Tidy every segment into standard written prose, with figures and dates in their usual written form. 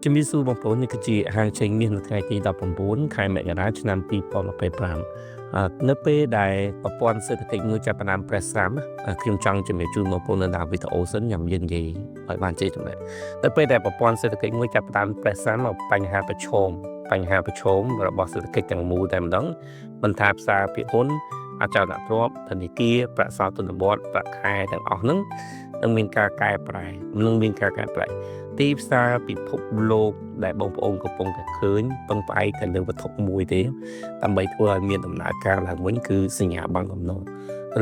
ជំរាបសួរបងប្អូននេះគឺជាហាងចេញមាសនៅថ្ងៃទី19ខែមករាឆ្នាំ2025នៅពេលដែលប្រព័ន្ធសេដ្ឋកិច្ចមួយចាប់ផ្ដើមប្រេះស្រាំខ្ញុំចង់ជំរាបជូនបងប្អូននៅតាមវីដេអូសិនខ្ញុំនិយាយឲ្យបានជ័យចំណេះនៅពេលដែលប្រព័ន្ធសេដ្ឋកិច្ចមួយចាប់ផ្ដើមប្រេះស្រាំមកបញ្ហាប្រឈមរបស់សេដ្ឋកិច្ចទាំងមូលតែម្ដងមិនថាផ្សារភាគហ៊ុនអចលនទ្រព្យធនាគារប្រាក់សោធនបទប្រាក់ខែទាំងអស់ហ្នឹងនឹងមានការកែប្រែទីផ្សារពិភពលោកដែលបងប្អូនកំពុងតែឃើញពឹងផ្អែកទៅលើវត្ថុមួយទេដើម្បីធ្វើឲ្យមានដំណើរការឡើងវិញគឺសញ្ញាប័ណ្ណបំណុល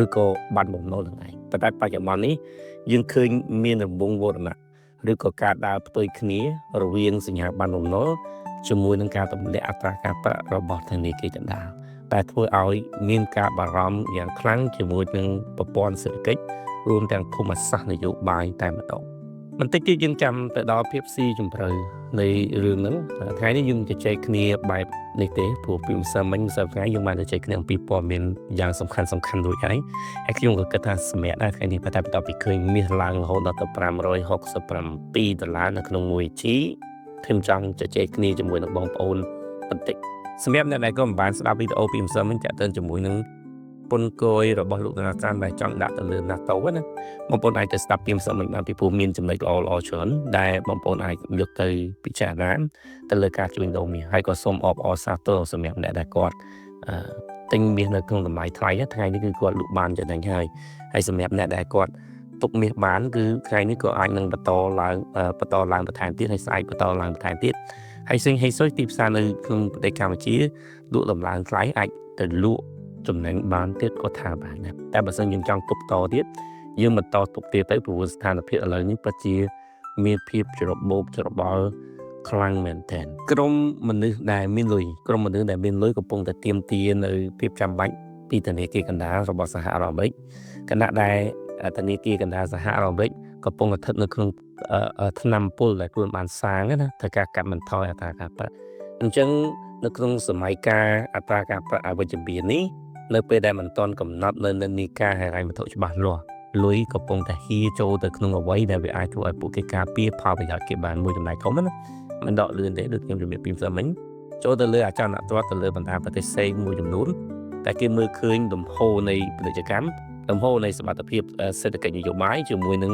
ឬក៏ប័ណ្ណបំណុលហ្នឹងឯងប៉ុន្តែបច្ចុប្បន្ននេះយើងឃើញមានរង្វង់វឌ្ឍនៈឬក៏ការដើរផ្ទុយគ្នារវាងសញ្ញាប័ណ្ណបំណុលជាមួយនឹងការទម្លាក់អត្រាការប្រាក់របស់ធនាគារកណ្ដាលតែធ្វើឲ្យមានការបារម្ភយ៉ាងខ្លាំងជាមួយនឹងប្រព័ន្ធសេដ្ឋកិច្ចរួមទាំងភូមិសាស្ត្រនយោបាយតែម្ដងបន្តិចទៀតយើងចាំទៅដល់ភាពស៊ីជម្រៅនៃរឿងហ្នឹងថ្ងៃនេះយើងជជែកគ្នាបែបនេះទេព្រោះពីម្សិលមិញថ្ងៃយើងបានជជែកគ្នាអំពីព័ត៌មានយ៉ាងសំខាន់ដូចហើយខ្ញុំក៏គិតថាសម្រាប់ដែរថ្ងៃនេះបន្ទាប់ពីឃើញមាសឡើងរហូតដល់ទៅ$567នៅក្នុង1 G ខ្ញុំចង់ជជែកគ្នាជាមួយនឹងបងប្អូនបន្តិចសម្រាប់អ្នកដែលក៏មិនបានស្ដាប់វីដេអូពីម្សិលមិញចាក់ទិនជាមួយនឹងពន្ធគយរបស់លោកតារាចាន់ដែលចង់ដាក់ទៅលើ NATO ណាបងប្អូនអាចទៅស្ដាប់ពីម្សិលមិញបានពីព្រោះមានចំណុចល្អច្រើនដែលបងប្អូនអាចយកទៅពិចារណាទៅលើការជួញដូរមាសហើយក៏សូមអបអរសាទរសម្រាប់អ្នកដែលគាត់ទិញមាសនៅក្នុងតម្លៃថ្លៃថ្ងៃនេះគឺគាត់លក់បានចំណេញហើយសម្រាប់អ្នកដែលគាត់ទុកមាសបានគឺថ្ងៃនេះក៏អាចនឹងបន្តឡើងបន្ថែមទៀតហើយស្អែកបន្តឡើងបន្ថែមទៀតហើយសុយទីផ្សារនៅក្នុងប្រទេសកម្ពុជាលក់ដំឡើងថ្លៃអាចទៅលក់ចំណេញបានទៀតក៏ថាបានដែរតែបើសិនយើងចង់ទុកតទៀតយើងបន្តទុកទៀតទៅព្រោះស្ថានភាពឥឡូវនេះពិតជាមានភាពច្របូកច្របល់ខ្លាំងមែនទែនក្រុមមនុស្សដែលមានលុយកំពុងតែទាមទារនៅភាពចាំបាច់ពីធនាគារកណ្ដាលរបស់សហរដ្ឋអាមេរិកខណៈដែលធនាគារកណ្ដាលសហរដ្ឋអាមេរិកកំពុងស្ថិតនៅក្នុងថ្នាំពុលដែលខ្លួនបានសាងណាត្រូវការកាត់បន្ថយអត្រាការប្រាក់អញ្ចឹងនៅក្នុងសម័យកាលអត្រាការប្រាក់អវិជ្ជមាននេះនៅពេលដែលមិនទាន់កំណត់នៅនិន្នាការហិរញ្ញវត្ថុច្បាស់លាស់លុយកំពុងតែហ៊ាចូលទៅក្នុងអ្វីដែលវាអាចធ្វើឲ្យពួកគេការពារផលប្រយោជន៍គេបានមួយចំណែកធំណាមិនដកលឿនទេដូចខ្ញុំជំរាបពីម្សិលមិញចូលទៅលើអចលនទ្រព្យទៅលើបណ្ដាប្រទេសផ្សេងមួយចំនួនតែគេមើលឃើញលំហូរនៃពាណិជ្ជកម្មលំហូរនៃសមត្ថភាពសេដ្ឋកិច្ចនយោបាយជាមួយនឹង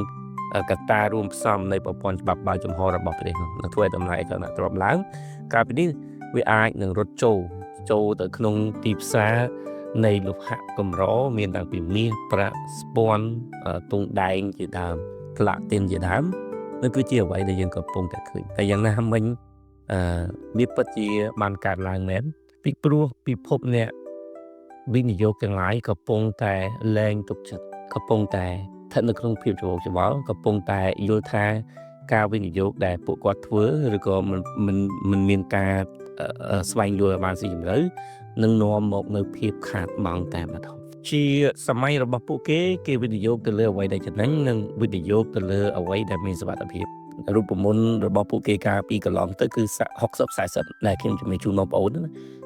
កត្តារួមផ្សំនៃប្រព័ន្ធច្បាប់បើកចំហរបស់ប្រទេសនោះនឹងធ្វើឲ្យតម្លៃអចលនទ្រព្យឡើងកាលពីនេះវាអាចនឹងរត់ចូលទៅក្នុងទីផ្សារនៃលោហៈកម្រមានតាំងពីមាសប្រាក់ស្ពាន់ទង់ដែងជាដើមផ្លាទីនជាដើមនោះគឺជាអ្វីដែលយើងកំពុងតែឃើញតែយ៉ាងណាមិញវាពិតជាបានកើតឡើងមែនពីព្រោះពិភពអ្នកវិនិយោគទាំងឡាយកំពុងតែលែងទុកចិត្តកំពុងតែស្ថិតនៅក្នុងភាពច្របូកច្របល់កំពុងតែយល់ថាការវិនិយោគដែលពួកគាត់ធ្វើឬក៏មិនមានការស្វែងយល់ឲ្យបានស៊ីជម្រៅនឹងនាំមកនៅភាពខាតបង់តែម្ដងជាសម័យរបស់ពួកគេវិនិយោគទៅលើអ្វីដែលចំណេញនិងវិនិយោគទៅលើអ្វីដែលមានសុវត្ថិភាពរូបមន្តរបស់ពួកគេកាលពីកន្លងទៅគឺ60-40ដែលខ្ញុំជំរាបជូនបងប្អូនណា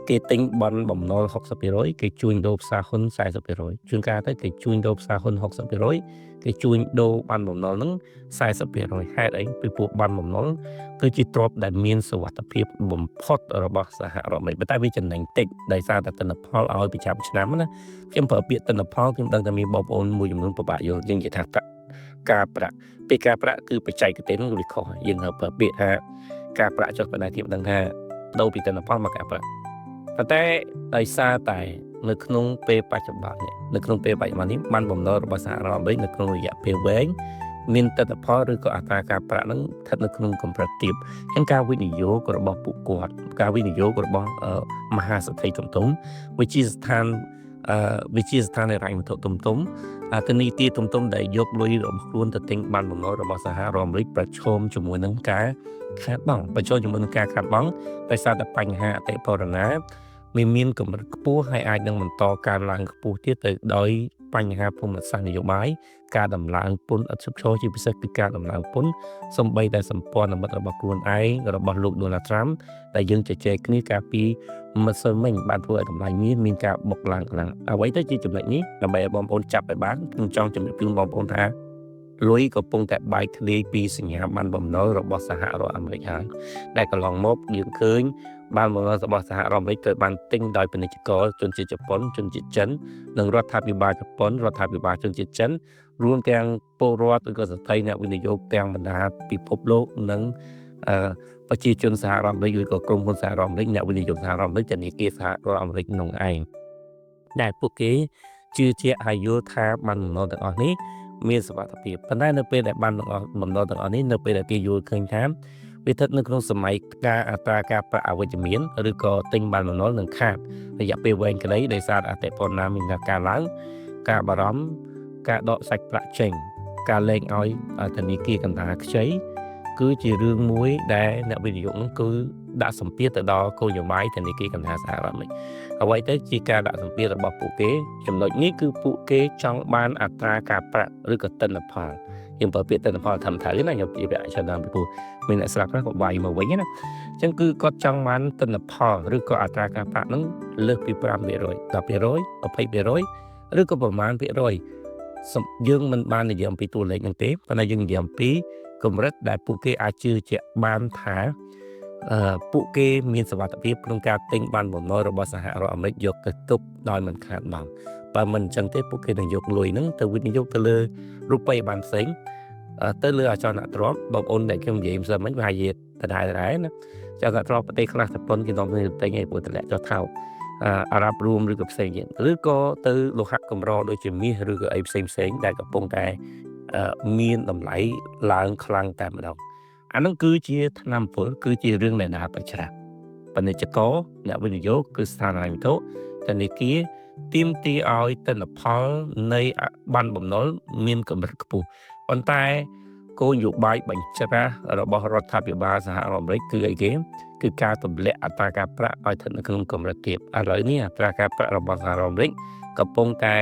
គេទិញប័ណ្ណបំណុល 60% គេជួញដូរផ្សារហ៊ុន 40% ជួនកាលទៅគេជួញដូរផ្សារហ៊ុន 60% គេជួញដូរប័ណ្ណបំណុលហ្នឹង 40% ហេតុអីពីពួកប័ណ្ណបំណុលគឺជាទ្រព្យដែលមានសុវត្ថិភាពបំផុតរបស់សហរដ្ឋអាមេរិកតែវាចំណេញតិចដោយសារតែទិន្នផលឲ្យប្រចាំឆ្នាំណាខ្ញុំប្រើពាក្យទិន្នផលខ្ញុំដឹងតែមានបងប្អូនមួយចំនួនពិបាកយល់យើងនិយាយថាការប្រាក់ពេលការប្រាក់គឺបច្ចេកទេសនោះវាខុសយើងប្រើពាក្យថាការប្រាក់ចុះប៉ុន្តែខ្ញុំដឹងថាដូរពីទិន្នផលមកការប្រាក់ប៉ុន្តែដោយសារតែនៅក្នុងពេលបច្ចុប្បន្ននេះបានបំណុលរបស់សហរដ្ឋអាមេរិកនៅក្នុងរយៈពេលវែងមានទិន្នផលឬក៏អត្រាការប្រាក់ហ្នឹងស្ថិតនៅក្នុងកម្រិតទាបហើយការវិនិយោគរបស់ពួកគាត់ការវិនិយោគរបស់មហាសេដ្ឋីធំវិជាស្ថានហិរញ្ញវត្ថុធំធនាគារធំដែលយកលុយរបស់ខ្លួនទៅទិញប័ណ្ណបំណុលរបស់សហរដ្ឋអាមេរិកប្រឈមជាមួយនឹងការខាតបង់ដោយសារតែបញ្ហាអតិផរណាមានកម្រិតខ្ពស់ហើយអាចនឹងបន្តកើនឡើងខ្ពស់ទៀតទៅដោយបញ្ហាភូមិសាស្ត្រនយោបាយការដំឡើងពន្ធឥតឈប់ឈរជាពិសេសគឺការដំឡើងពន្ធសម្បីតែសម្ព័ន្ធមិត្តរបស់ខ្លួនឯងរបស់លោកដូណាល់ត្រាំដែលយើងជជែកគ្នាកាលពីម្សិលមិញបានធ្វើឲ្យតម្លៃមាសមានការបុកឡើងខ្លាំងអ្វីទៅជាចំណុចនេះដើម្បីឲ្យបងប្អូនចាប់ឲ្យបានខ្ញុំចង់ជម្រាបជូនបងប្អូនថា លុយកំពុងតែបែកធ្លាយពីសញ្ញាបត្របំណុលរបស់សហរដ្ឋអាមេរិកហើយដែលកន្លងមកយើងឃើញបានបំណុលរបស់សហរដ្ឋអាមេរិកត្រូវបានទិញដោយពាណិជ្ជករជនជាតិជប៉ុនជនជាតិចិននិងរដ្ឋាភិបាលជប៉ុនរដ្ឋាភិបាលជនជាតិចិនរួមទាំងពលរដ្ឋឬក៏ស្ត្រីអ្នកវិនិយោគទាំងបណ្ដាពិភពលោកនិងប្រជាជនសហរដ្ឋអាមេរិកឬក៏ក្រុមហ៊ុនសហរដ្ឋអាមេរិកអ្នកវិនិយោគសហរដ្ឋអាមេរិកធនាគារសហរដ្ឋអាមេរិកក្នុងឯងដែលពួកគេជឿជាក់ហើយយល់ថាបានបំណុលទាំងអស់នេះមានសុវត្ថិភាពប៉ុន្តែនៅពេលដែលបានបំណុលទាំងអស់នេះនៅពេលដែលគេយល់ឃើញថាវាស្ថិតនៅក្នុងសម័យការអត្រាការប្រាក់អវិជ្ជមានឬក៏ទិញបានបំណុលនឹងខាតរយៈពេលវែងក្តីដោយសារអតិផរណាមានការឡើងការបារម្ភការដកសាច់ប្រាក់ចេញការលែងឲ្យធនាគារកណ្ដាលខ្ចីគឺជារឿងមួយដែលអ្នកវិនិយោគនោះគឺដាក់សម្ពាធទៅដល់គោលនយោបាយធនាគារកណ្ដាលសហរដ្ឋអាមេរិកអ្វីទៅជាការដាក់សម្ពាធរបស់ពួកគេចំណុចនេះគឺពួកគេចង់បានអត្រាការប្រាក់ឬក៏ទិន្នផលយើងប្រើពាក្យទិន្នផលធម្មតាទេណាខ្ញុំនិយាយច្រើនដល់ព្រោះមានអ្នកស្រាប់ខ្លះក៏បាយមកវិញណាអញ្ចឹងគឺគាត់ចង់បានទិន្នផលឬក៏អត្រាការប្រាក់ហ្នឹងលើសពី 5% 10% 20% ឬក៏ប្រមាណភាគរយយើងមិនបាននិយាយអំពីតួលេខហ្នឹងទេប៉ុន្តែយើងនិយាយអំពីកម្រិតដែលពួកគេអាចជឿជាក់បានថាពួកគេមានសមត្ថភាពក្នុងការទិញបានបំណុលរបស់សហរដ្ឋអាមេរិកយកទៅទុកដោយមិនខាតបង់បើមិនអញ្ចឹងទេពួកគេនឹងយកលុយហ្នឹងទៅវិនិយោគទៅលើរូបិយប័ណ្ណផ្សេងទៅលើអចលនទ្រព្យបងប្អូនដែលខ្ញុំនិយាយមិនសិនមិញវានិយាយដដែលណាចលនទ្រព្យប្រទេសខ្លះជប៉ុនគេនាំទៅទិញឯពួកតម្លាក់ចុះថោកអារ៉ាប់រួមឬក៏ផ្សេងទៀតឬក៏ទៅលោហៈកម្រដូចជាមាសឬក៏អីផ្សេងដែលកំពុងតែមានតម្លៃឡើងខ្លាំងតែម្ដងអានឹងគឺជាថ្នាំពុលគឺជារឿងដែលណាបច្ច្រាស់ពាណិជ្ជករអ្នកវិនិយោគគឺស្ថានភាពធនាគារទាមទារឲ្យទិន្នផលនៃប័ណ្ណបំណុលមានកម្រិតខ្ពស់ប៉ុន្តែគោលនយោបាយបញ្ច្រាស់របស់រដ្ឋាភិបាលសហរដ្ឋអាមេរិកគឺអីគេគឺការទម្លាក់អត្រាការប្រាក់ឲ្យស្ថិតនៅក្នុងកម្រិតទាបឥឡូវនេះអត្រាការប្រាក់របស់សហរដ្ឋអាមេរិកកំពុងតែ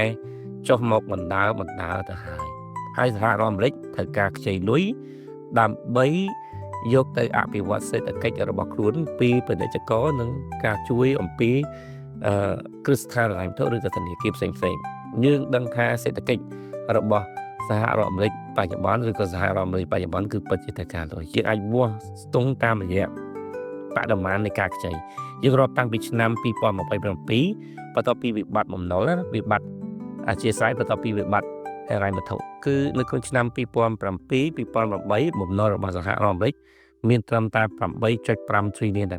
ចុះមកបណ្ដើរទៅហើយសហរដ្ឋអាមេរិកត្រូវការខ្ចីលុយដើម្បីយកទៅអភិវឌ្ឍសេដ្ឋកិច្ចរបស់ខ្លួនពីពាណិជ្ជករនិងការជួយអំពីគ្រឹះស្ថានហិរញ្ញវត្ថុឬក៏ធនាគារផ្សេងយើងដឹងថាសេដ្ឋកិច្ចរបស់សហរដ្ឋអាមេរិកបច្ចុប្បន្នឬក៏សហរដ្ឋអាមេរិកបច្ចុប្បន្នគឺពិតជាត្រូវការលុយយើងអាចវាស់ស្ទង់តាមរយៈបរិមាណនៃការខ្ចីយើងរាប់តាំងពីឆ្នាំ2027បន្ទាប់ពីវិបត្តិបំណុលវិបត្តិអធ្យាស្រ័យបន្ទាប់ពីវិបត្តិហិរញ្ញវត្ថុគឺនៅក្នុងឆ្នាំ2007 2008បំណុលរបស់សហរដ្ឋអាមេរិកមានត្រឹមតែ 8.5 trillion តែ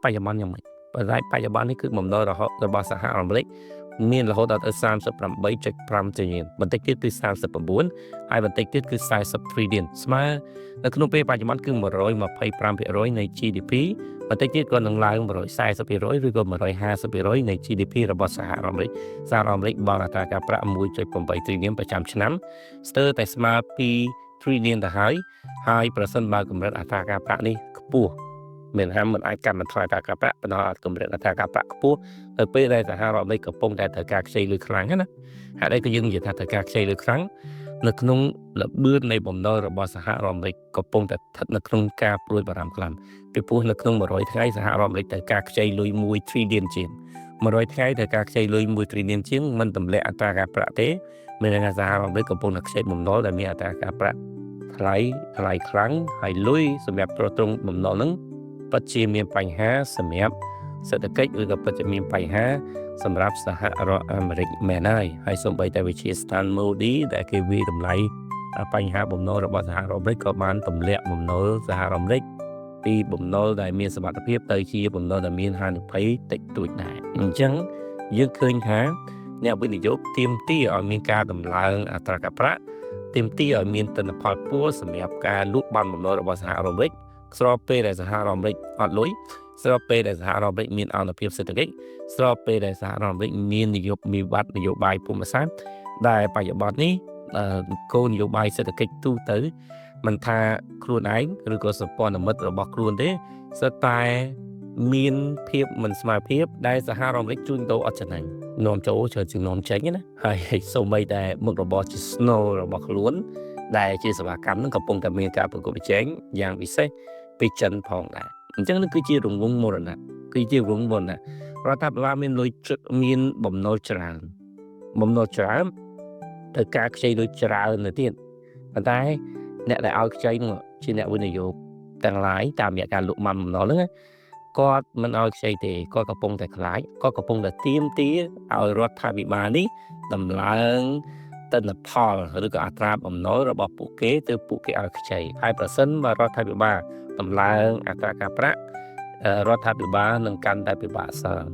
បច្ចុប្បន្នយ៉ាងម៉េចបច្ចុប្បន្ននេះគឺបំណុលរបស់សហរដ្ឋអាមេរិកមានរហូតដល់ទៅ 38.5 trillion បន្តិចទៀតគឺ39ហើយបន្តិចទៀតគឺ40 trillion ស្មើនៅក្នុងពេលបច្ចុប្បន្នគឺ 125% នៃ GDP បន្តិចទៀតក៏នឹងឡើង 140% ឬក៏ 150% នៃ GDP របស់សហរដ្ឋអាមេរិកសហរដ្ឋអាមេរិកបង់អត្រាការប្រាក់ 1.8 trillion ប្រចាំឆ្នាំស្ទើរតែស្មើ2 trillion ទៅហើយប្រសិនបើកម្រិតអត្រាការប្រាក់នេះខ្ពស់មានថាមិនអាចកាត់បន្ថយអត្រាការប្រាក់បណ្ដោះឲ្យកម្រិតអត្រាការប្រាក់ខ្ពស់ទៅពេលដែលសហរដ្ឋអាមេរិកកំពុងតែត្រូវការខ្ចីលុយខ្លាំងណាហេតុអីក៏យើងនិយាយថាត្រូវការខ្ចីលុយខ្លាំងនៅក្នុងល្បឿននៃបំណុលរបស់សហរដ្ឋអាមេរិកកំពុងតែស្ថិតនៅក្នុងការព្រួយបារម្ភខ្លាំងពីព្រោះនៅក្នុង100ថ្ងៃសហរដ្ឋអាមេរិកត្រូវការខ្ចីលុយ1 trillion ជាង100ថ្ងៃត្រូវការខ្ចីលុយ1 trillion ជាងមិនទម្លាក់អត្រាការប្រាក់ទេមានន័យថាសហរដ្ឋអាមេរិកកំពុងតែខ្ចីបំណុលដែលមានអត្រាការប្រាក់ថ្លៃខ្លាំងហើយលុយសម្រាប់ទ្រទ្រង់បំណុលហ្នឹងពិតជាមានបញ្ហាសម្រាប់សេដ្ឋកិច្ចឬក៏ពិតជាមានបញ្ហាសម្រាប់សហរដ្ឋអាមេរិកមែនហើយសូម្បីតែវិជាស្ថាន Moody ដែលគេវាយតម្លៃបញ្ហាបំណុលរបស់សហរដ្ឋអាមេរិកក៏បានទម្លាក់បំណុលសហរដ្ឋអាមេរិកពីបំណុលដែលមានសមត្ថភាពទៅជាបំណុលដែលមានហានិភ័យតិចតួចដែរអញ្ចឹងយើងឃើញថាអ្នកវិនិយោគទាមទារឲ្យមានការដំឡើងអត្រាការប្រាក់ទាមទារឲ្យមានទិន្នផលខ្ពស់សម្រាប់ការលក់បានបំណុលរបស់សហរដ្ឋអាមេរិកស្របពេលដែលសហរដ្ឋអាមេរិកអត់លុយស្របពេលដែលសហរដ្ឋអាមេរិកមានអនុភាពសេដ្ឋកិច្ចស្របពេលដែលសហរដ្ឋអាមេរិកមាននយោបាយភូមិសាស្ត្រដែលបច្ចុប្បន្ននេះគោលនយោបាយសេដ្ឋកិច្ចទូទៅមិនថាខ្លួនឯងឬក៏សម្ព័ន្ធមិត្តរបស់ខ្លួនទេសុទ្ធតែមានភាពមិនស្មើភាពដែលសហរដ្ឋអាមេរិកជួញដូរអត់ចំណេញនាំចូលច្រើនជាងនាំចេញណាហើយសូម្បីតែមុខរបរជា Snow របស់ខ្លួនដែលជាសេវាកម្មនឹងកំពុងតែមានការប្រកួតប្រជែងយ៉ាងពិសេសពីចិនផងដែរអញ្ចឹងនេះគឺជារង្វង់មរណៈរដ្ឋាភិបាលមានលុយមានបំណុលច្រើនទៅការខ្ចីលុយច្រើនទៅទៀត ប៉ុន្តែអ្នកដែលឲ្យខ្ចីនោះជាអ្នកវិនិយោគទាំងឡាយតាមរយៈការលក់បំណុលហ្នឹងគាត់មិនឲ្យខ្ចីទេគាត់កំពុងតែខ្លាចគាត់កំពុងតែទាមទារឲ្យរដ្ឋាភិបាលនេះដំឡើងទិន្នផលឬក៏អត្រាបំណុលរបស់ពួកគេទៅពួកគេឲ្យខ្ចីហើយប្រសិនបើរដ្ឋាភិបាលដំឡើងអត្រាការប្រាក់រដ្ឋាភិបាលនឹងកាន់តែពិបាកសង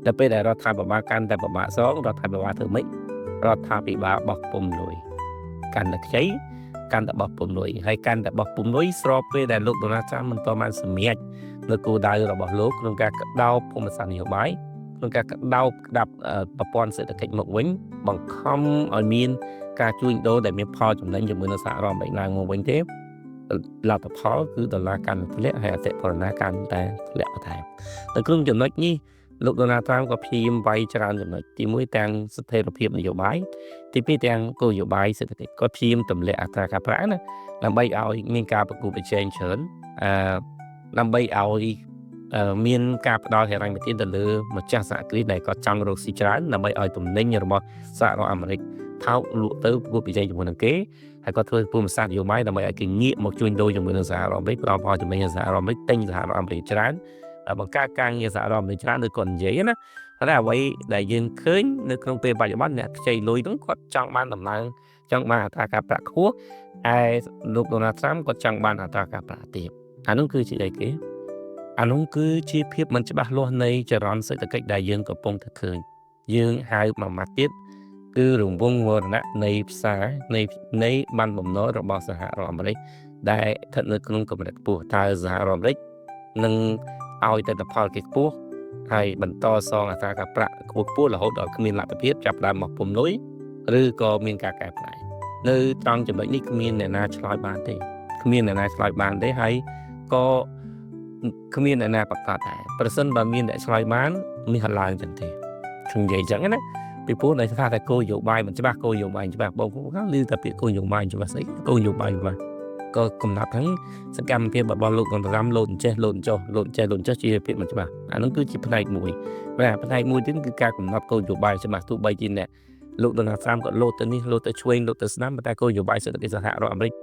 ដល់ពេលដែលរដ្ឋាភិបាលកាន់តែពិបាកសងរដ្ឋាភិបាលធ្វើម៉េចរដ្ឋាភិបាលបោះពុំលុយកាន់តែខ្ចីកាន់តែបោះពុំលុយហើយកាន់តែបោះពុំលុយស្របពេលដែលលោកដូណាល់ត្រាំមិនទាន់បានសម្រេចនៅគោលដៅរបស់លោកក្នុងការក្តោបភូមិសាស្ត្រនយោបាយក្នុងការក្តោបក្តាប់ប្រព័ន្ធសេដ្ឋកិច្ចមកវិញបង្ខំឲ្យមានការជួញដូរដែលមានផលចំណេញជាមួយនឹងសហរដ្ឋអាមេរិកឡើងមកវិញទេលទ្ធផលគឺដុល្លារកាន់តែធ្លាក់ហើយអតិផរណាកាន់តែធ្លាក់បន្ថែមនៅក្នុងចំណុចនេះលោកដូណាល់ត្រាំក៏ព្យាយាមវាយច្រើនចំណុចទី1ទាំងស្ថិរភាពនយោបាយទី2ទាំងគោលនយោបាយសេដ្ឋកិច្ចគាត់ព្យាយាមទម្លាក់អត្រាការប្រាក់ណាដើម្បីឲ្យមានការប្រកួតប្រជែងច្រើនដើម្បីឲ្យមានការផ្ដល់ហិរញ្ញប្បទានទៅលើម្ចាស់សហគ្រាសដែលគាត់ចង់រកស៊ីច្រើនដើម្បីឲ្យទំនិញរបស់សហរដ្ឋអាមេរិកថោកលក់ទៅប្រកួតប្រជែងជាមួយនឹងគេហើយគាត់ធ្វើភូមិសាស្ត្រនយោបាយដើម្បីឲ្យគេងាកមកជួញដូរជាមួយនឹងសហរដ្ឋអាមេរិកផ្ដល់ផលចំណេញឲ្យសហរដ្ឋអាមេរិកទិញសហរដ្ឋអាមេរិកច្រើនបង្កើតការងារសហរដ្ឋអាមេរិកច្រើនដូចគាត់និយាយណាតែអ្វីដែលយើងឃើញនៅក្នុងពេលបច្ចុប្បន្នអ្នកខ្ចីលុយហ្នឹងគាត់ចង់បានដំណើរចង់បានអត្រាការប្រាក់ខ្ពស់ហើយលោកដូណាល់ត្រាំគាត់ចង់បានអត្រាការប្រាក់ទាបអានោះគឺជាអីគេអានោះគឺជាភាពមិនច្បាស់លាស់នៃចរន្តសេដ្ឋកិច្ចដែលយើងកំពុងតែឃើញយើងហៅមួយម៉ាត់ទៀតគឺរង្វង់មរណៈនៃផ្សារនៃបានបំណុលរបស់សហរដ្ឋអាមេរិកដែលស្ថិតនៅក្នុងកម្រិតខ្ពស់តើសហរដ្ឋអាមេរិកនឹងឲ្យទិន្នផលគេខ្ពស់ហើយបន្តសងអត្រាការប្រាក់ខ្ពស់រហូតដល់គ្មានលទ្ធភាពចាប់ផ្ដើមមកពុំលុយឬក៏មានការកែប្រែនៅត្រង់ចំណុចនេះគ្មានអ្នកណាឆ្លើយបានទេហើយក៏គ្មានអ្នកណាប្រកាសដែរប្រសិនបើមានអ្នកឆ្លើយបានមានហត់ឡើងចឹងទេខ្ញុំនិយាយចឹងណាពីព្រោះដោយសារតែគោលនយោបាយមិនច្បាស់គោលនយោបាយច្បាស់បងប្អូនឮតែពាក្យគោលនយោបាយច្បាស់ស្អីគោលនយោបាយច្បាស់ក៏កំណត់ហ្នឹងសកម្មភាពរបស់លោកដំរាំលោតចេះជាភាពមិនច្បាស់អានោះគឺជាផ្នែកមួយបាទផ្នែកមួយទៀតគឺការកំណត់គោលនយោបាយច្បាស់ទោះបីជាអ្នកលោកដូណាល់ត្រាំក៏លោតទៅនេះលោតទៅឆ្វេងលោតទៅស្ដាំតែគោលនយោបាយសេដ្ឋកិច្ចសហរដ្ឋអាមេរិក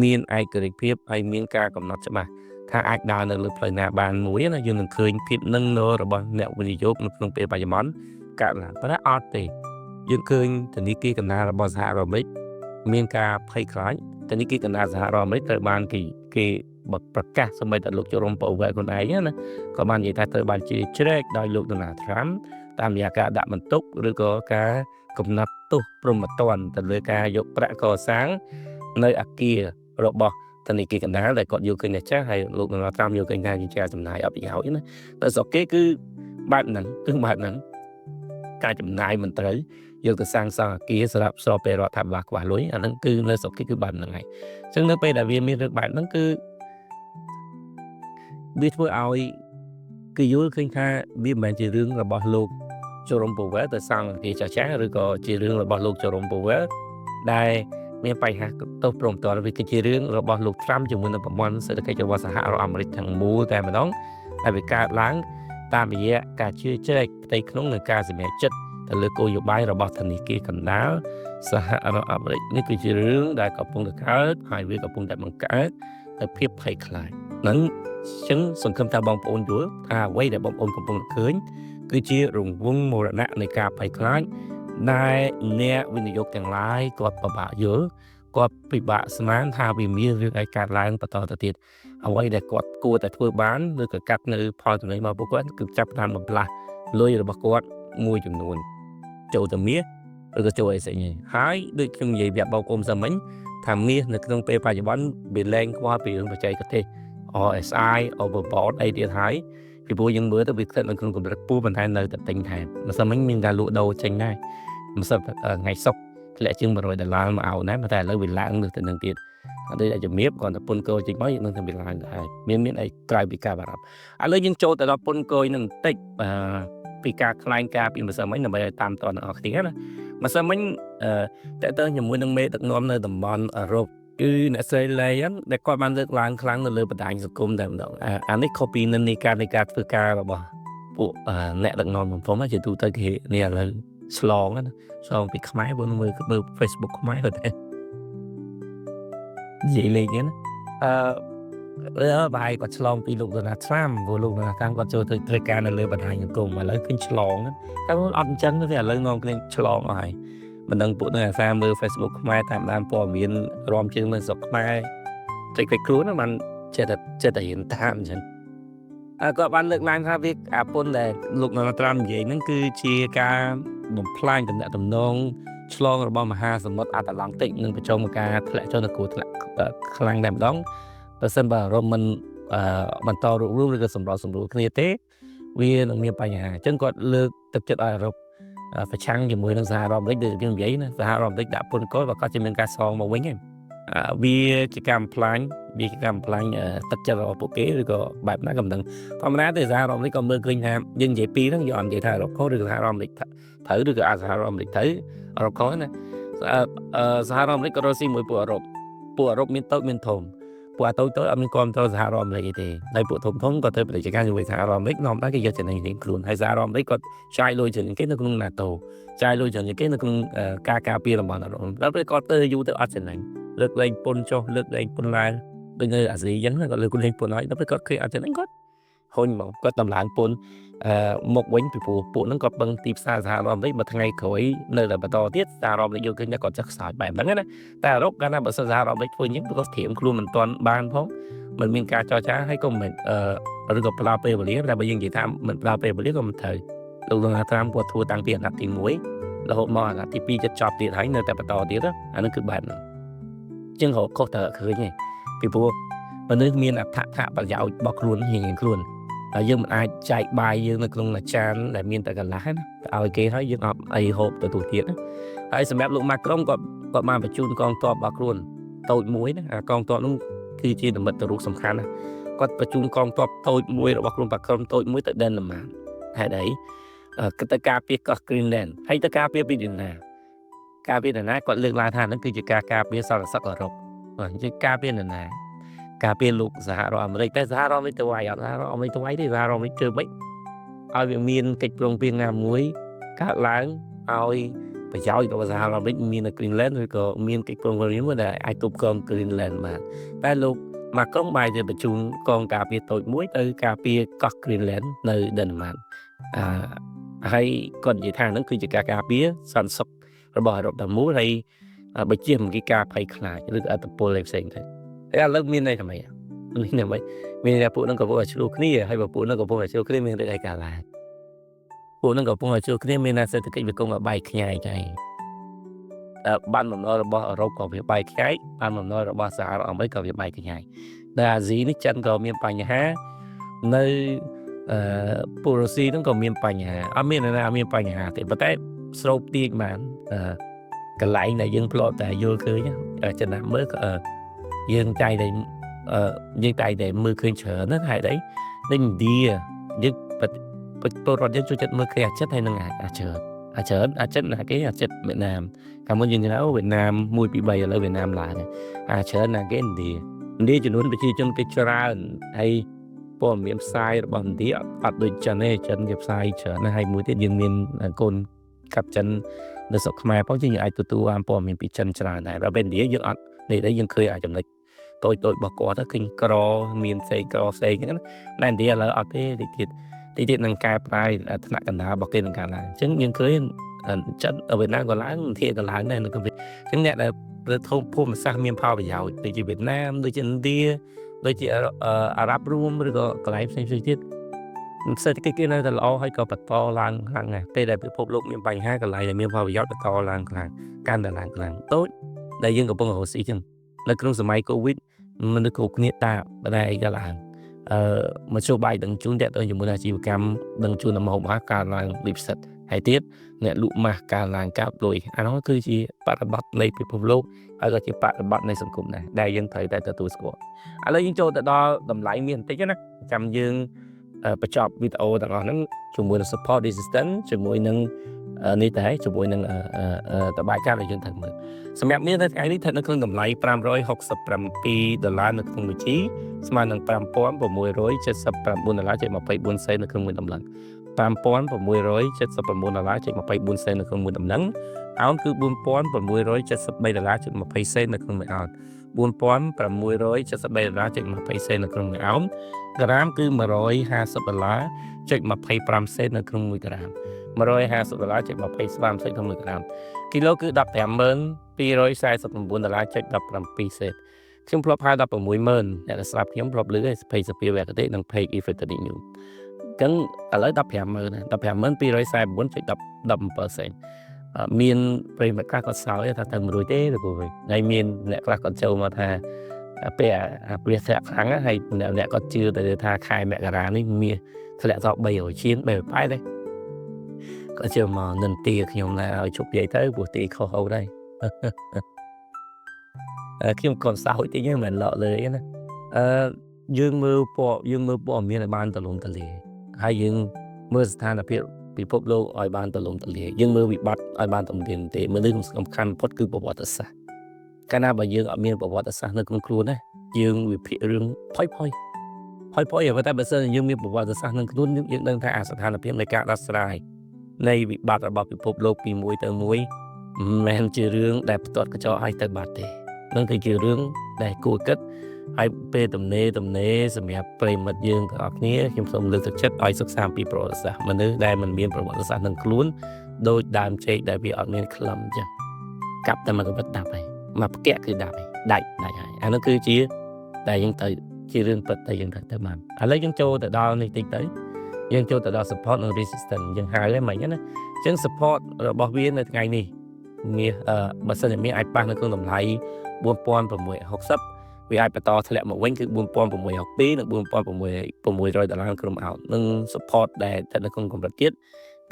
មានឯករាជ្យភាពហើយមានការកំណត់ច្បាស់ថាអាចដើរនៅលើផ្លូវណាបានមួយណាយើងនឹងឃើញភាពនឹងរបស់អ្នកវិនិយោគនៅក្នុងពេលបច្ចុប្បន្នកើតឡើងប៉ុន្តែអត់ទេយើងឃើញធនាគារកណ្ដាលរបស់សហរដ្ឋអាមេរិកមានការភ័យខ្លាចធនាគារកណ្ដាលសហរដ្ឋអាមេរិកត្រូវបានគេប្រកាសសម្រាប់តែលោកជរំប៉ូវែលខ្លួនឯងណាក៏បាននិយាយថាត្រូវបានជ្រៀតជ្រែកដោយលោកដូណាល់ត្រាំតាមរយៈការដាក់បន្ទុកឬក៏ការកំណត់ទោសព្រហ្មទណ្ឌទៅលើការយកប្រាក់កសាងនៅអគាររបស់ធនាគារកណ្ដាលដែលគាត់យកឃើញតែចាស់ហើយលោកដូណាល់ត្រាំយកឃើញថាជាការចំណាយអត់ប្រយោជន៍ណាតែស្រុកគេគឺបែបហ្នឹងការចំណាយមិនត្រូវយកទៅសាងសង់អគារសម្រាប់ស្របពេលរដ្ឋាភិបាលខ្វះលុយអាហ្នឹងគឺនៅស្រុកគេគឺបែបហ្នឹងហើយអញ្ចឹងនៅពេលដែលវាមានរឿងបែបហ្នឹងគឺវាធ្វើឲ្យគេយល់ឃើញថាវាមិនមែនជារឿងរបស់លោកជរំប៉ូវែលទៅសាងអគារចាស់ៗឬក៏ជារឿងរបស់លោកជរំប៉ូវែលដែលមានបញ្ហាទោសព្រមតរវាគឺជារឿងរបស់លោកត្រាំជាមួយនឹងប្រព័ន្ធសេដ្ឋកិច្ចរបស់សហរដ្ឋអាមេរិកទាំងមូលតែម្ដងហើយវាកើតឡើងតាមរយៈការជឿជ្រែកផ្ទៃក្នុងនៃការសម្រេចចិត្តទៅលើគោលនយោបាយរបស់ធនាគារកណ្ដាលសហរដ្ឋអាមេរិកនេះគឺជារឿងដែលកំពុងតែកើតហើយវាកំពុងតែបង្កើតតែភាពភ័យខ្លាចហ្នឹងអញ្ចឹងសង្ឃឹមថាបងប្អូនយល់ថាអ្វីដែលបងប្អូនកំពុងតែឃើញគឺជារង្វង់មរណៈនៃការភ័យខ្លាចដែលអ្នកវិនិយោគទាំងឡាយគាត់ពិបាកយល់គាត់ពិបាកស្មានថាវាមានរឿងអីកើតឡើងបន្តទៅទៀតអ្វីដែលគាត់គួរតែធ្វើបានឬក៏កាត់នៅផលចំណេញរបស់ពួកគាត់គឺចាប់តាមបំផ្លាស់លុយរបស់គាត់មួយចំនួនចូលទៅមាសឬក៏ចូលអីផ្សេងហើយដូចខ្ញុំនិយាយប្រាប់បងប្អូនសិនមិញថាមាសនៅក្នុងពេលបច្ចុប្បន្នវាលែងខ្វល់ពីរឿងបច្ចេកទេស RSI overbought អីទៀតហើយពីព្រោះយើងមើលទៅវាស្ថិតនៅក្នុងកម្រិតខ្ពស់ប៉ុន្តែនៅតែទិញថែមម្សិលមិញមានការលក់ដូរចេញដែរម្សិលថ្ងៃសុក្រធ្លាក់ជាង$100មកឲ្យដែរតែឥឡូវវាឡើងទៅនឹងទៀតអត់ដូចតែជំរាបគាត់តែពុនគយចេញមកយើងនឹងតែវាឡើងដែរមានអីក្រៅពីការបារម្ភឥឡូវយើងចូលទៅដល់ពុនគយនឹងបន្តិចពីការខ្លែងការពីម្សិលមិញដើម្បីឲ្យតាមតអ្នកនរគ្នាណាម្សិលមិញតើជាមួយនឹងមេដឹកនាំនៅតំបន់អឺរ៉ុបគឺអ្នកស្រីលេងដែលគាត់បានលើកឡើងខ្លាំងនៅលើបណ្ដាញសង្គមតែម្ដងអានេះ copy និន្នាការនៃការធ្វើការរបស់ពួកអ្នកដឹកនាំសង្គមជាទូទៅគេនេះឥឡូវឆ្លងពីខ្មែរមើល Facebook ខ្មែរទៅ vậy liền nhé bài còn chlong pi lục na tram vô lục na cam còn chơi thời gian là lừa bật hành cùng mà lấy kinh chlong á các ăn chân nó thì là lấy ngon kinh chlong rồi mình đăng bộ này ra mưa Facebook mai tạm làm bỏ miền rom trên lên sọc mai chạy cái cứu nó mình chết hiện tham chân có bạn lực làm ra việc Apple là lục na tram vậy nó cứ chia ca một plan tầm tầm nông chlong rồi bao mà ha sầm mất ở lăng tịnh nên phải cho một ca lại cho nó cũ lại khang đẹp đóngแต่เส้นบ่ารมันมันต่อรูปหรือก็สำรองគ្នាទេវានឹងមានបញ្ហាអញ្ចឹងគាត់លើកទឹកចិត្តឲ្យអឺរ៉ុបប្រឆាំងជាមួយនឹងសហរដ្ឋអាមេរិកដូចយើងនិយាយណាសហរដ្ឋអាមេរិកដាក់ពន្ធគយបើគាត់ជាមានការសងមកវិញហ្នឹងវាជាការបំផ្លាញទឹកចិត្តរបស់ពួកគេឬក៏បែបណាក៏មិនដឹងធម្មតាទេសហរដ្ឋអាមេរិកក៏មើលឃើញថាយើងនិយាយពីរហ្នឹងយកអត់និយាយថាអឺរ៉ុបខុសឬក៏សហរដ្ឋអាមេរិកត្រូវឬក៏សហរដ្ឋអាមេរិកត្រូវអឺរ៉ុបខុសណាសហរដ្ឋអាមេរិកក៏រកស៊ីមួយពួកអឺរ៉ុបមានតូចមានធំពួកតូចអត់មានគាំទ្រសហរដ្ឋអាមេរិកទេហើយពួកធំក៏ទៅបរិយាកាសជាមួយសហរដ្ឋអាមេរិកនាំតែគេយកចំណេញរៀងខ្លួនហើយសហរដ្ឋអាមេរិកគាត់ចាយលុយច្រើនគេនៅក្នុង NATO ចាយលុយច្រើនគេនៅក្នុងការការពារតំបន់អឺរ៉ុបដល់ពេលគាត់ទៅយូរទៅអត់ចំណេញលើកលែងពន្ធចុះលើកលែងពន្ធឡើងដូចនៅអាស៊ីអញ្ចឹងគាត់លើកលែងពន្ធហើយដល់ពេលគាត់ឃើញអត់ចំណេញគាត់ហុញមកគាត់តម្លើងពន្ធមកវិញពីពួកហ្នឹងគាត់បឹងទីផ្សារសហរដ្ឋអាមេរិកមួយថ្ងៃក្រោយនៅតែបន្តទៀតសហរដ្ឋអាមេរិកយកឃើញថាគាត់ចេះខ្សោយបែបហ្នឹងណាតែអឺរ៉ុបកាលណាបើសិនសហរដ្ឋអាមេរិកធ្វើអញ្ចឹងគាត់ត្រៀមខ្លួនមិនទាន់បានផងមិនមានការចរចាហើយក៏មិនឬក៏ផ្លាពេលវេលាតែបើយើងនិយាយថាមិនផ្លាពេលវេលាក៏មិនត្រូវលោកលោកត្រាំគាត់ធ្វើតាំងពីអាណត្តិទី1រហូតមកអាណត្តិទី2ចិត្តចប់ទៀតហើយនៅតែបន្តទៀតអានោះគឺបែបហ្នឹងអញ្ចឹងរកខុសតើឃើញទេពីព្រោះមនុស្សមានអត្ថប្រយោជន៍របស់ខ្លួនរៀងខ្លួនហើយយើងមិនអាចចែកបាយយើងនៅក្នុងចានដែលមានតែកន្លះណាឲ្យគេហើយយើងអត់អីហូបទៅទូទៀតណាហើយសម្រាប់លោកម៉ាក្រុងគាត់បានបញ្ជូនកងទ័ពរបស់ខ្លួនតូចមួយណាកងទ័ពនោះគឺជានិមិត្តរូបសំខាន់ណាគាត់បញ្ជូនកងទ័ពតូចមួយរបស់ខ្លួនបាក្រុមតូចមួយទៅដេនម៉ានហេតុអីគាត់ទៅការពារកោះ Greenland ហើយទៅការពារពីណាគាត់លើកឡើងថាហ្នឹងគឺជាការការពារសន្តិសុខអឺរ៉ុបជាការពារណាការពារលោកសហរដ្ឋអាមេរិកតែសហរដ្ឋអាមេរិកទៅវាយអត់សហរដ្ឋអាមេរិកទៅវាយទេសហរដ្ឋអាមេរិកធ្វើម៉េចឲ្យវាមានកិច្ចព្រមព្រៀងណាមួយកើតឡើងឲ្យប្រយោជន៍របស់សហរដ្ឋអាមេរិកមាននៅ Greenland ឬក៏មានកិច្ចព្រមព្រៀងមួយដែលអាចទប់គ្រង Greenland បានតែលោកម៉ាក្រុងបាយទៅបញ្ជូនកងការពារតូចមួយទៅការពារកោះ Greenland នៅដេនម៉ានហើយគាត់និយាយថាហ្នឹងគឺជាការការពារសន្តិសុខរបស់អឺរ៉ុបទាំងមូលហើយបើជាមិនគេការភ័យខ្លាចឬក៏អត្តពលផ្សេងទៅឥឡូវមានន័យថាម៉េចមានតែពួកនឹងកំពុងតែឆ្លោះគ្នាហើយបើពួកនឹងកំពុងតែឆ្លោះគ្នាមានរឿងអីកើតឡើងពួកនឹងកំពុងតែឆ្លោះគ្នាមានតែសេដ្ឋកិច្ចវាគង់តែបែកខ្ញែកហើយបានបំណុលរបស់អឺរ៉ុបក៏វាបែកខ្ញែកបានបំណុលរបស់សហរដ្ឋអាមេរិកក៏វាបែកខ្ញែកដែលអាស៊ីនេះចិនក៏មានបញ្ហានៅពួករុស្ស៊ីហ្នឹងក៏មានបញ្ហាអត់មានណាមានបញ្ហាទេប៉ុន្តែស្រូបទាញបានកន្លែងដែលយើងធ្លាប់តែយល់ឃើញចំណាំមើលយើងតែតែមើលឃើញច្រើនណាស់ហេតុអីដូចឥណ្ឌាយើងពលរដ្ឋយើងចូលចិត្តមើលឃើញអាចិតហើយនឹងអាចិតណាគេអាចិតវៀតណាមកាលមុនយើងនិយាយវៀតណាម1 2 3ឥឡូវវៀតណាមឡើងអាច្រើនណាគេឥណ្ឌាចំនួនប្រជាជនគេច្រើនហើយព័ត៌មានផ្សាយរបស់ឥណ្ឌាអត់ដូចចិនទេចិនគេផ្សាយច្រើនណាស់ហើយមួយទៀតយើងមានកូនកាប់ចិននៅស្រុកខ្មែរផងយើងអាចទទួលបានព័ត៌មានពីចិនច្រើនដែរដល់ពេលឥណ្ឌាយើងអត់នេះដែរយើងឃើញចំណុចតូចរបស់គាត់ឃើញក្រមានផ្សេងអញ្ចឹងតែឥណ្ឌាឥឡូវអត់ទេទៀតនឹងកែប្រែថ្នាក់កណ្ដាលរបស់គេនឹងកើតឡើងអញ្ចឹងយើងឃើញចិនវៀតណាមក៏ឡើងធាក៏ឡើងដែរនៅកម្ពុជាអញ្ចឹងអ្នកដែលប្រធមភូមិសាស្ត្រមានផលប្រយោជន៍ដូចជាវៀតណាមដូចជាឥណ្ឌាដូចជាអារ៉ាប់រួមឬក៏កន្លែងផ្សេងទៀតសេដ្ឋកិច្ចគេនៅតែល្អហើយក៏បន្តឡើងខ្លាំងដែរពេលដែលពិភពលោកមានបញ្ហាកន្លែងដែលមានផលប្រយោជន៍បន្តឡើងខ្លាំងកាន់តែឡើងខ្លាំងដូចដែលយើងកំពុងរស់ស៊ីអញ្ចឹងនៅក្នុងសម័យ COVID មនុស្សគ្រប់គ្នាតាបដៃក៏ឡើងមកជួបបាយដឹងជូនតែទៅជាមួយអាជីវកម្មដឹងជូនដល់មហោបអាហារកើតឡើងលិបសិតហើយទៀតអ្នកលក់ម៉ាស់កើតឡើងកាប់លុយអានោះគឺជាបរិបទនៃពិភពលោកហើយក៏ជាបរិបទនៃសង្គមដែរដែលយើងត្រូវតែទទួលស្គាល់ឥឡូវយើងចូលទៅដល់តម្លៃមានបន្តិចណាចាំយើងបញ្ចប់វីដេអូទាំងអស់ហ្នឹងជាមួយនឹង support resistance ជាមួយនឹងនេះតែជាមួយនឹងតបាយការដែលយើងត្រូវមើលសម្រាប់នេះនៅថ្ងៃនេះស្ថិតនៅក្នុងតម្លៃ$567នៅក្នុងមួយជីស្មើនឹង$5,679.24 សេននៅក្នុងមួយតម្លឹង$5,679.24 សេននៅក្នុងមួយតម្លឹងអោនគឺ$4,673.20 សេននៅក្នុងមួយអោន $4,673.20 សេននៅក្នុង1អោនក្រាមគឺ$150.25 សេននៅក្នុង1ក្រាម$150.25 សេនក្នុង1ក្រាមគីឡូគឺ$15,249.17 សេនខ្ញុំធ្លាប់ហៅ16,000អ្នកស្ដាប់ខ្ញុំធ្លាប់ឮឯភ័យសភាវគតិនិងភ័យ Infinity News ចឹងឥឡូវ$15,000.15,249.17 សេនមានប្រិយមិត្តខ្លះគាត់សើចថាទៅ100ទេឬក៏ហើយមានអ្នកខ្លះគាត់ចូលមកថាពេលព្រះធ្លាក់ខ្លាំងហើយអ្នកគាត់ជឿទៅថាខែមករានេះមានធ្លាក់សល់300ជាង380ទេគាត់ជឿមកនិន្ទាខ្ញុំណាឲ្យជប់និយាយទៅព្រោះទីខុសហូតហើយខ្ញុំគាត់សើចតិចហ្នឹងមិនឡក់លើណាយើងមើលព័ត៌មានឲ្យបានទូលំទូលាយហើយយើងមើលស្ថានភាពពិភពលោកឲ្យបានទូលំទូលាយយើងមើលវិបត្តិឲ្យបានទូលំទូលាយទេមើលរឿងសំខាន់បំផុតគឺប្រវត្តិសាស្ត្រកាលណាបើយើងអត់មានប្រវត្តិសាស្ត្រនៅក្នុងខ្លួនណាយើងវិភាគរឿងផុយអ្វីតែបើសិនយើងមានប្រវត្តិសាស្ត្រនៅខ្លួនយើងដឹងថាអាស្ថានភាពនៃការដោះស្រាយនៃវិបត្តិរបស់ពិភពលោកពីមួយទៅមួយមិនមែនជារឿងដែលផ្ទាត់កញ្ចក់ឲ្យទៅបាត់ទេនឹងគឺជារឿងដែលគួរគិតហើយពេលទំនេរសម្រាប់ប្រិមិត្តយើងទាំងអស់គ្នាខ្ញុំសូមលើកទឹកចិត្តឲ្យសិក្សាពីប្រវត្តិសាស្ត្រមនុស្សដែលមិនមានប្រវត្តិសាស្ត្រនឹងខ្លួនដោយដើមចេកដែលវាអត់មានក្លឹមអញ្ចឹងកាប់តែមកបិទដាប់ហើយមកផ្គាក់គឺដាប់ហើយដាច់ហើយអានោះគឺជាតែយើងទៅជារឿងពិតតែយើងទៅបានឥឡូវយើងចូលទៅដល់នេះតិចទៅយើងចូលទៅដល់ support និង resistance យើងហៅហ្នឹងមិនណាអញ្ចឹង support របស់វានៅថ្ងៃនេះមានបើសិនជាមានអាចប៉ះនៅក្នុងតម្លៃ$4,660វាអាចបន្តធ្លាក់មកវិញគឺ$4,662និង$4,600ក្នុងមួយអោននិង support ដែលស្ថិតនៅក្នុងកម្រិតទៀត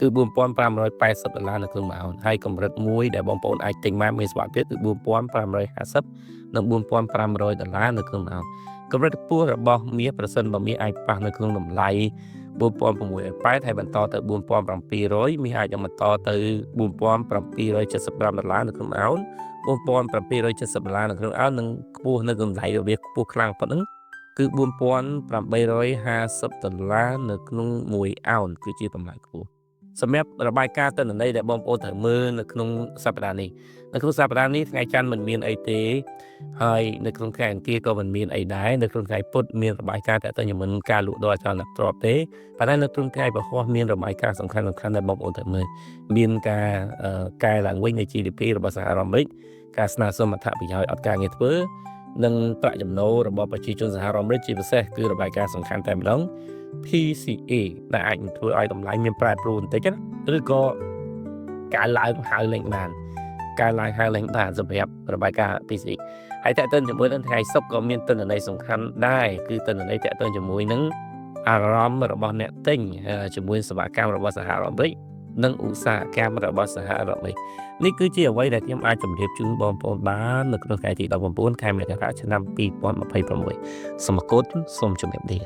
គឺ$4,580នៅក្នុងមួយអោនហើយកម្រិតមួយដែលបងប្អូនអាចទិញបានមានសុវត្ថិភាពគឺ$4,550និង$4,500នៅក្នុងមួយអោនកម្រិតខ្ពស់របស់មាសប្រសិនបើមាសអាចប៉ះនៅក្នុងតម្លៃ$4,680ហើយបន្តទៅ$4,700មាសអាចបន្តទៅ$4,775នៅក្នុងអោន$4,770នៅក្នុងអោននិងខ្ពស់នៅកម្រិតវាខ្ពស់ខ្លាំងប៉ុណ្ណឹងគឺ$4,850នៅក្នុង1អោនគឺជាតម្លៃខ្ពស់សម្រាប់របាយការណ៍ទិន្នន័យដែលបងប្អូនត្រូវមើលនៅក្នុងសប្តាហ៍នេះនៅក្នុងសប្តាហ៍នេះថ្ងៃច័ន្ទមិនមានអីទេហើយនៅក្នុងថ្ងៃអង្គារក៏មិនមានអីដែរនៅក្នុងថ្ងៃពុធមានរបាយការណ៍តើតើមិនការលក់ដូរអចលនទ្រព្យទេប៉ុន្តែនៅក្នុងថ្ងៃពហុមានរបាយការណ៍សំខាន់ដែលបងប្អូនត្រូវមើលមានការកែឡើងវិញនៃ GDP របស់សហរដ្ឋអាមេរិកការស្នើសុំអត្ថប្រយោជន៍អត់ការងារធ្វើនិងប្រាក់ចំណូលរបស់ប្រជាជនសហរដ្ឋអាមេរិកជាពិសេសគឺរបាយការណ៍សំខាន់តែម្ដង PCA ដែលអាចធ្វើឲ្យតម្លៃមានប្រែប្រួលបន្តិចឬក៏ការឡើងហៅលេងបានសម្រាប់របាយការណ៍ PCA ហើយតើតើជាមួយនឹងថ្ងៃសុក្រក៏មានទិន្នន័យសំខាន់ដែរគឺទិន្នន័យតើជាមួយនឹងអារម្មណ៍របស់អ្នកទិញជាមួយសេវាកម្មរបស់សហរដ្ឋអាមេរិកនិងឧស្សាហកម្មរបស់សហរដ្ឋអាមេរិកនេះគឺជាអ្វីដែលខ្ញុំអាចជម្រាបជូនបងប្អូនបាននៅក្នុងថ្ងៃទី19ខែមករាឆ្នាំ2026សូមអរគុណសូមជម្រាបលា